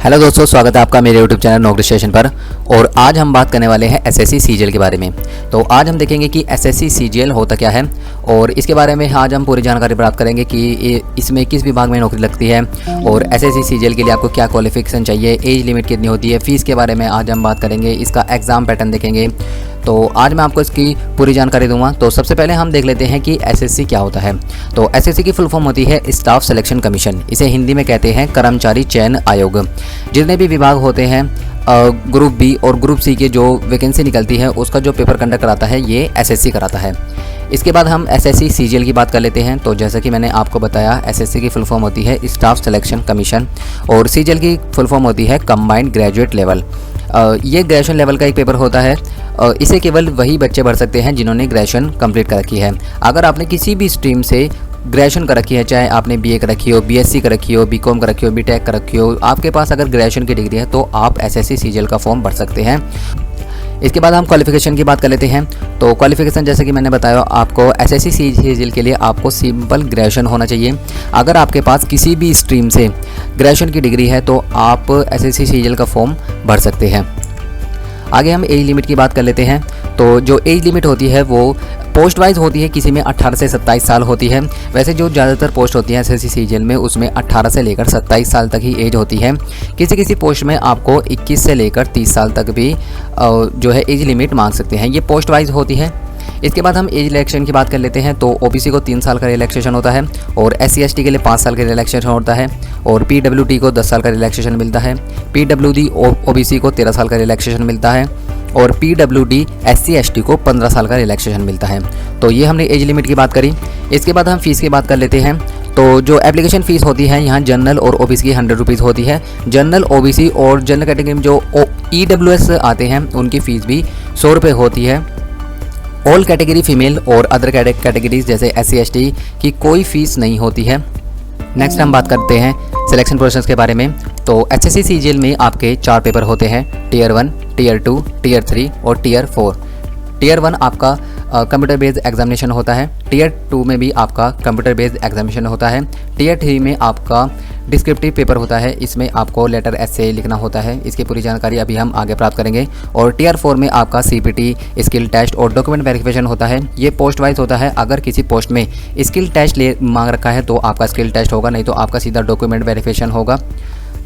Hello दोस्तों, स्वागत है आपका मेरे यूट्यूब चैनल नौकरी स्टेशन पर। और आज हम बात करने वाले हैं एसएससी सीजीएल के बारे में। तो आज हम देखेंगे कि एसएससी सीजीएल होता क्या है और इसके बारे में आज हम पूरी जानकारी प्राप्त करेंगे कि इसमें किस विभाग में नौकरी लगती है और एसएससी सीजीएल के लिए आपको क्या क्वालिफिकेशन चाहिए, एज लिमिट कितनी होती है, फीस के बारे में आज हम बात करेंगे, इसका एग्ज़ाम पैटर्न देखेंगे। तो आज मैं आपको इसकी पूरी जानकारी दूंगा। तो सबसे पहले हम देख लेते हैं कि एसएससी क्या होता है। तो एसएससी की फुल फॉर्म होती है स्टाफ सिलेक्शन कमीशन, इसे हिंदी में कहते हैं कर्मचारी चयन आयोग। जितने भी विभाग होते हैं ग्रुप बी और ग्रुप सी की जो वैकेंसी निकलती है उसका जो पेपर कंडक्ट कराता है ये एसएससी कराता है। इसके बाद हम एसएससी सीजीएल की बात कर लेते हैं। तो जैसा कि मैंने आपको बताया, एसएससी की फुल फॉर्म होती है स्टाफ सिलेक्शन कमीशन और सीजीएल की फुल फॉर्म होती है कंबाइंड ग्रेजुएट लेवल। ये ग्रेजुएशन लेवल का एक पेपर होता है। इसे केवल वही बच्चे भर सकते हैं जिन्होंने ग्रेजुएशन कंप्लीट कर रखी है। अगर आपने किसी भी स्ट्रीम से ग्रेजुएशन कर रखी है, चाहे आपने बीए कर रखी हो, बीएससी कर रखी हो, बीकॉम कर रखी हो, बीटेक कर रखी हो, आपके पास अगर ग्रेजुएशन की डिग्री है तो आप एसएससी सीजीएल का फॉर्म भर सकते हैं। इसके बाद हम क्वालिफिकेशन की बात कर लेते हैं। तो क्वालिफिकेशन जैसे कि मैंने बताया, आपको एसएससी सीजीएल के लिए आपको सिंपल ग्रेजुएशन होना चाहिए। अगर आपके पास किसी भी स्ट्रीम से ग्रेजुएशन की डिग्री है तो आप एसएससी सीजीएल का फॉर्म भर सकते हैं। आगे हम एज लिमिट की बात कर लेते हैं। तो जो एज लिमिट होती है वो पोस्ट वाइज होती है, किसी में 18 से 27 साल होती है। वैसे जो ज़्यादातर पोस्ट होती है एसएससी सीजीएल में उसमें 18 से लेकर 27 साल तक ही एज होती है। किसी किसी पोस्ट में आपको 21 से लेकर 30 साल तक भी जो है एज लिमिट मांग सकते हैं। ये पोस्ट वाइज होती है। इसके बाद हम एज रिलैक्सेशन की बात कर लेते हैं। तो ओबीसी को 3 साल का रिलैक्सेशन होता है और एससी एसटी के लिए 5 साल का रिलैक्सेशन होता है और पीडब्ल्यूडी को 10 साल का रिलैक्सेशन मिलता है। पीडब्ल्यूडी ओबीसी को 13 साल का रिलैक्सेशन मिलता है और पीडब्ल्यूडी एससी एसटी को 15 साल का रिलैक्सेशन मिलता है। तो ये हमने एज लिमिट की बात करी। इसके बाद हम फीस की बात कर लेते हैं। तो जो एप्लीकेशन फ़ीस होती है यहाँ जनरल और ओबीसी की 100 रुपीज़ होती है। जनरल, ओबीसी और जनरल कैटेगरी में जो ईडब्ल्यूएस आते हैं उनकी फ़ीस भी 100 रुपये होती है। ऑल कैटेगरी फीमेल और अदर कैटेगरीज जैसे एससी एसटी की कोई फ़ीस नहीं होती है। नेक्स्ट हम बात करते हैं सिलेक्शन प्रोसेस के बारे में। तो एसएससी सीजीएल में आपके 4 पेपर होते हैं, टियर 1, टियर 2, टियर 3 और टियर 4। टियर 1 आपका कंप्यूटर बेस्ड एग्जामिनेशन होता है। टियर 2 में भी आपका कंप्यूटर बेस्ड एग्जामिनेशन होता है। टियर 3 में आपका डिस्क्रिप्टिव पेपर होता है, इसमें आपको लेटर एसे लिखना होता है। इसकी पूरी जानकारी अभी हम आगे प्राप्त करेंगे। और टियर 4 में आपका सीपीटी, स्किल टेस्ट और डॉक्यूमेंट वेरिफिकेशन होता है। ये पोस्ट वाइज होता है। अगर किसी पोस्ट में स्किल टेस्ट मांग रखा है तो आपका स्किल टेस्ट होगा, नहीं तो आपका सीधा डॉक्यूमेंट वेरिफिकेशन होगा।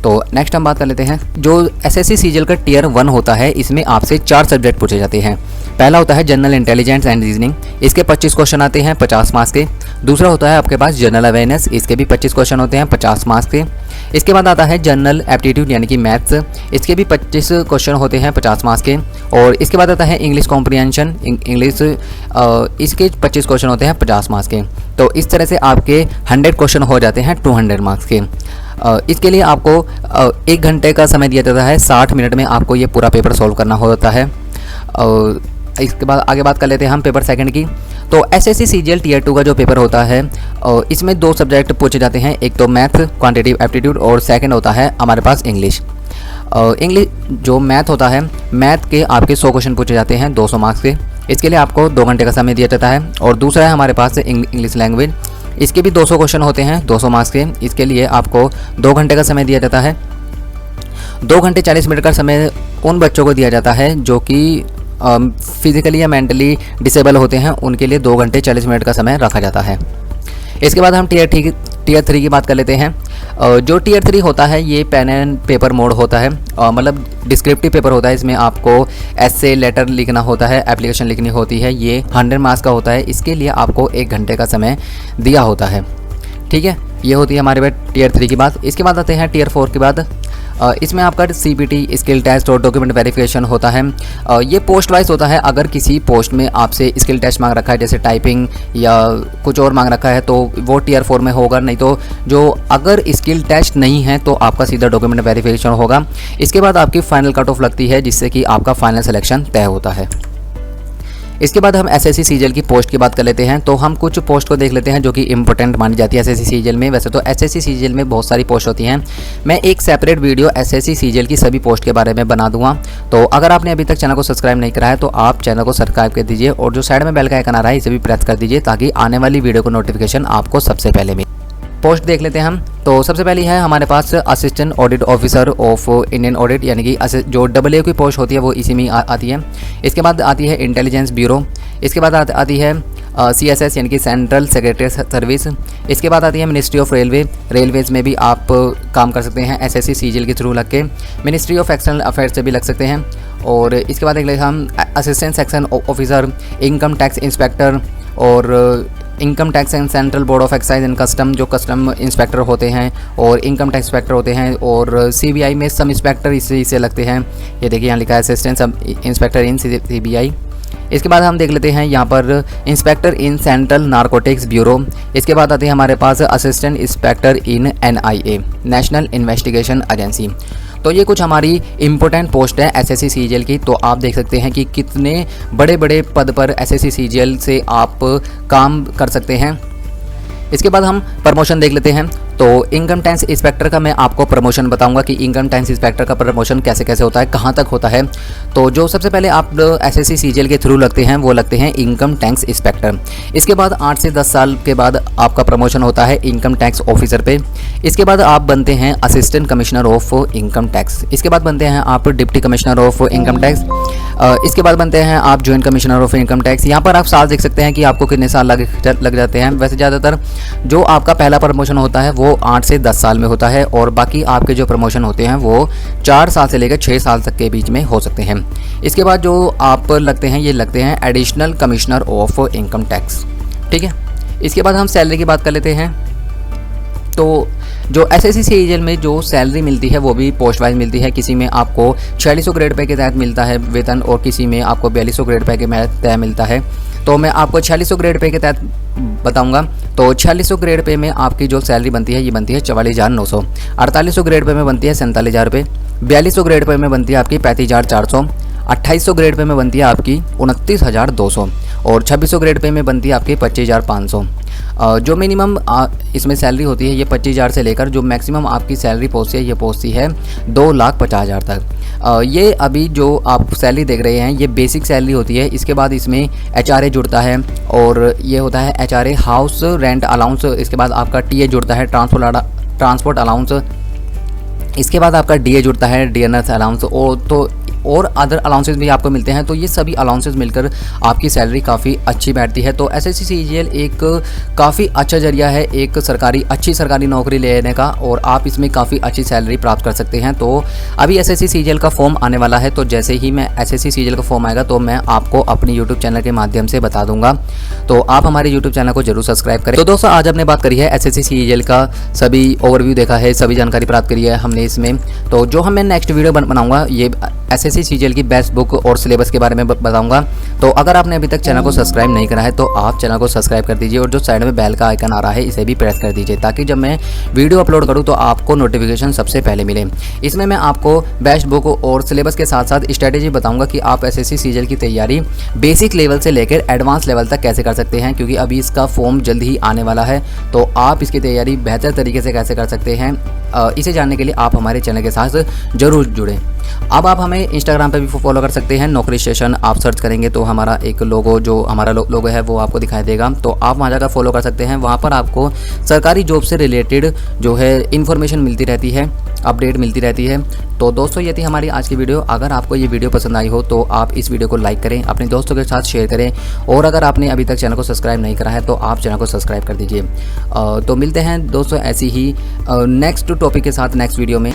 तो नेक्स्ट हम बात कर लेते हैं। जो एसएससी सीजीएल का टियर 1 होता है इसमें आपसे 4 सब्जेक्ट पूछे जाते हैं। पहला होता है जनरल इंटेलिजेंस एंड रीजनिंग, इसके 25 क्वेश्चन आते हैं 50 मार्क्स के। दूसरा होता है आपके पास जनरल अवेयरनेस, इसके भी 25 क्वेश्चन होते हैं 50 मार्क्स के। इसके बाद आता है जनरल एप्टीट्यूड यानी कि मैथ्स, इसके भी 25 क्वेश्चन होते हैं 50 मार्क्स के। और इसके बाद आता है इंग्लिश कॉम्प्रिहेंशन, इंग्लिश, इसके 25 क्वेश्चन होते हैं 50 मार्क्स के। तो इस तरह से आपके 100 क्वेश्चन हो जाते हैं 200 मार्क्स के। इसके लिए आपको 1 घंटे का समय दिया जाता है। 60 मिनट में आपको ये पूरा पेपर सॉल्व करना होता है। इसके बाद आगे बात कर लेते हैं हम पेपर सेकंड की। तो एसएससी सीजीएल टियर 2 का जो पेपर होता है इसमें 2 सब्जेक्ट पूछे जाते हैं, एक तो मैथ क्वांटिटेटिव एप्टीट्यूड और सेकंड होता है हमारे पास इंग्लिश। इंग्लिश जो मैथ होता है, मैथ के आपके 100 क्वेश्चन पूछे जाते हैं 200 मार्क्स के। इसके लिए आपको 2 घंटे का समय दिया जाता है। और दूसरा है हमारे पास इंग्लिश लैंग्वेज, इसके भी 200 क्वेश्चन होते हैं 200 मार्क्स के। इसके लिए आपको 2 घंटे का समय दिया जाता है। 2 घंटे 40 मिनट का समय उन बच्चों को दिया जाता है जो कि फिजिकली या मेंटली डिसेबल होते हैं, उनके लिए 2 घंटे 40 मिनट का समय रखा जाता है। इसके बाद हम टियर 3 की बात कर लेते हैं। जो टियर 3 होता है ये पेन एंड पेपर मोड होता है, मतलब डिस्क्रिप्टिव पेपर होता है। इसमें आपको एसे लेटर लिखना होता है, एप्लीकेशन लिखनी होती है। ये 100 मार्क्स का होता है। इसके लिए आपको 1 घंटे का समय दिया होता है। ठीक है, ये होती है हमारे पास टियर 3 की बात। इसके बाद आते हैं टियर 4 की बात। इसमें आपका सीपीटी, स्किल टेस्ट और डॉक्यूमेंट वेरिफिकेशन होता है। ये पोस्ट वाइज होता है। अगर किसी पोस्ट में आपसे स्किल टेस्ट मांग रखा है, जैसे टाइपिंग या कुछ और मांग रखा है, तो वो टियर 4 में होगा। नहीं तो जो अगर स्किल टेस्ट नहीं है तो आपका सीधा डॉक्यूमेंट वेरिफिकेशन होगा। इसके बाद आपकी फाइनल कट ऑफ लगती है जिससे कि आपका फाइनल सिलेक्शन तय होता है। इसके बाद हम एसएससी सीजीएल की पोस्ट की बात कर लेते हैं। तो हम कुछ पोस्ट को देख लेते हैं जो कि इंपॉर्टेंट मानी जाती है एसएससी सीजीएल में। वैसे तो एसएससी सीजीएल में बहुत सारी पोस्ट होती हैं। मैं एक सेपरेट वीडियो एसएससी सीजीएल की सभी पोस्ट के बारे में बना दूंगा। तो अगर आपने अभी तक चैनल को सब्सक्राइब नहीं करा है तो आप चैनल को सब्सक्राइब कर दीजिए और जो साइड में बेल का आइकन आ रहा है इसे भी प्रेस कर दीजिए ताकि आने वाली वीडियो को नोटिफिकेशन आपको सबसे पहले मिले। पोस्ट देख लेते हैं हम। तो सबसे पहली है हमारे पास assistant audit officer of Indian audit, यानी कि जो AA की पोस्ट होती है वो इसी में आती है। इसके बाद आती है इंटेलिजेंस ब्यूरो। इसके बाद आती है CSS यानी कि सेंट्रल सेक्रेटरी सर्विस। इसके बाद आती है मिनिस्ट्री ऑफ रेलवेज़ में भी आप काम कर सकते हैं SSC CGL के थ्रू लग के। मिनिस्ट्री ऑफ एक्सटर्नल अफेयर्स से भी लग सकते हैं। और इसके बाद एक हम assistant section officer, income tax inspector और income tax and central board of excise and custom, जो कस्टम इंस्पेक्टर होते हैं और इनकम टैक्स इंस्पेक्टर होते हैं। और CBI में सब इंस्पेक्टर इससे लगते हैं। ये देखिए यहाँ लिखा है असिस्टेंट सब इंस्पेक्टर इन CBI। इसके बाद हम देख लेते हैं यहाँ पर inspector in central narcotics bureau. इसके बाद आते हैं हमारे पास असिस्टेंट इंस्पेक्टर इन NIA, नेशनल इन्वेस्टिगेशन एजेंसी। तो ये कुछ हमारी इंपॉर्टेंट पोस्ट है SSC CGL की। तो आप देख सकते हैं कि कितने बड़े बड़े पद पर SSC CGL से आप काम कर सकते हैं। इसके बाद हम प्रमोशन देख लेते हैं। तो इनकम टैक्स इंस्पेक्टर का मैं आपको प्रमोशन बताऊंगा कि इनकम टैक्स इंस्पेक्टर का प्रमोशन कैसे कैसे होता है, कहां तक होता है। तो जो सबसे पहले आप SSC CGL के थ्रू लगते हैं वो लगते हैं इनकम टैक्स इंस्पेक्टर। इसके बाद 8 से 10 साल के बाद आपका प्रमोशन होता है इनकम टैक्स ऑफिसर पे। इसके बाद आप बनते हैं assistant commissioner of income tax. इसके बाद बनते हैं आप deputy commissioner of income tax. इसके बाद बनते हैं आप joint commissioner of income tax. यहाँ पर आप साल देख सकते हैं कि आपको कितने साल लग जाते हैं। वैसे ज़्यादातर जो आपका पहला प्रमोशन होता है वो 8 से 10 साल में होता है और बाकी आपके जो प्रमोशन होते हैं वो 4 साल से लेकर 6 साल तक के बीच में हो सकते हैं। इसके बाद जो आप लगते हैं ये लगते हैं additional commissioner of income tax. ठीक है, इसके बाद हम सैलरी की बात कर लेते हैं। तो जो SSC CGL में जो सैलरी मिलती है वो भी पोस्ट वाइज मिलती है। किसी में आपको 4600 ग्रेड पे के तहत मिलता है वेतन और किसी में आपको 4200 ग्रेड पे के तहत मिलता है। तो मैं आपको 4600 ग्रेड पे के तहत बताऊंगा। तो 4600 ग्रेड पे में आपकी जो सैलरी बनती है ये बनती है 44,900। 4800 ग्रेड पे में बनती है 47,000 रुपये। 4200 ग्रेड पे में बनती है आपकी 35,400। 2800 ग्रेड पे में बनती है आपकी 29,200 और 2600 ग्रेड पे में बनती है आपकी 25,500। जो मिनिमम इसमें सैलरी होती है ये 25,000 से लेकर जो मैक्सिमम आपकी सैलरी पहुँचती है ये पहुँचती है 2,50,000 तक। ये अभी जो आप सैलरी देख रहे हैं ये बेसिक सैलरी होती है। इसके बाद इसमें HRA जुड़ता है और ये होता है HRA हाउस रेंट अलाउंस। इसके बाद आपका TA जुड़ता है ट्रांसपोर्ट अलाउंस। इसके बाद आपका DA जुड़ता है DNS अलाउंस और अदर अलाउंसेस भी आपको मिलते हैं। तो ये सभी अलाउंसेस मिलकर आपकी सैलरी काफ़ी अच्छी बैठती है। तो SSC CGL एक काफ़ी अच्छा जरिया है एक अच्छी सरकारी नौकरी लेने का और आप इसमें काफ़ी अच्छी सैलरी प्राप्त कर सकते हैं। तो अभी SSC CGL का फॉर्म आने वाला है। तो जैसे ही मैं SSC CGL का फॉर्म आएगा तो मैं आपको अपनी यूट्यूब चैनल के माध्यम से बता दूंगा। तो आप हमारे यूट्यूब चैनल को जरूर सब्सक्राइब करें। तो दोस्तों आज हमने बात करी है SSC CGL का सभी ओवरव्यू देखा है, सभी जानकारी प्राप्त करी है हमने इसमें। तो जो मैं नेक्स्ट वीडियो बनाऊँगा ये SSC CGL की बेस्ट बुक और सिलेबस के बारे में बताऊंगा। तो अगर आपने अभी तक चैनल को सब्सक्राइब नहीं करा है तो आप चैनल को सब्सक्राइब कर दीजिए और जो साइड में बेल का आइकन आ रहा है इसे भी प्रेस कर दीजिए ताकि जब मैं वीडियो अपलोड करूं तो आपको नोटिफिकेशन सबसे पहले मिले। इसमें मैं आपको बेस्ट बुक और सिलेबस के साथ साथ स्ट्रैटेजी बताऊंगा कि आप SSC CGL की तैयारी बेसिक लेवल से लेकर एडवांस लेवल तक कैसे कर सकते हैं, क्योंकि अभी इसका फॉर्म जल्द ही आने वाला है। तो आप इसकी तैयारी बेहतर तरीके से कैसे कर सकते हैं इसे जानने के लिए आप हमारे चैनल के साथ जरूर जुड़ें। अब आप हमें इंस्टाग्राम पे भी फॉलो कर सकते हैं। नौकरी स्टेशन आप सर्च करेंगे तो हमारा एक लोगो जो हमारा लोगो है वो आपको दिखाई देगा। तो आप वहाँ जाकर फॉलो कर सकते हैं। वहाँ पर आपको सरकारी जॉब से रिलेटेड जो है इन्फॉर्मेशन मिलती रहती है, अपडेट मिलती रहती है। तो दोस्तों ये थी हमारी आज की वीडियो। अगर आपको ये वीडियो पसंद आई हो तो आप इस वीडियो को लाइक करें, अपने दोस्तों के साथ शेयर करें और अगर आपने अभी तक चैनल को सब्सक्राइब नहीं करा है तो आप चैनल को सब्सक्राइब कर दीजिए। तो मिलते हैं दोस्तों ऐसी ही नेक्स्ट टॉपिक के साथ नेक्स्ट वीडियो में।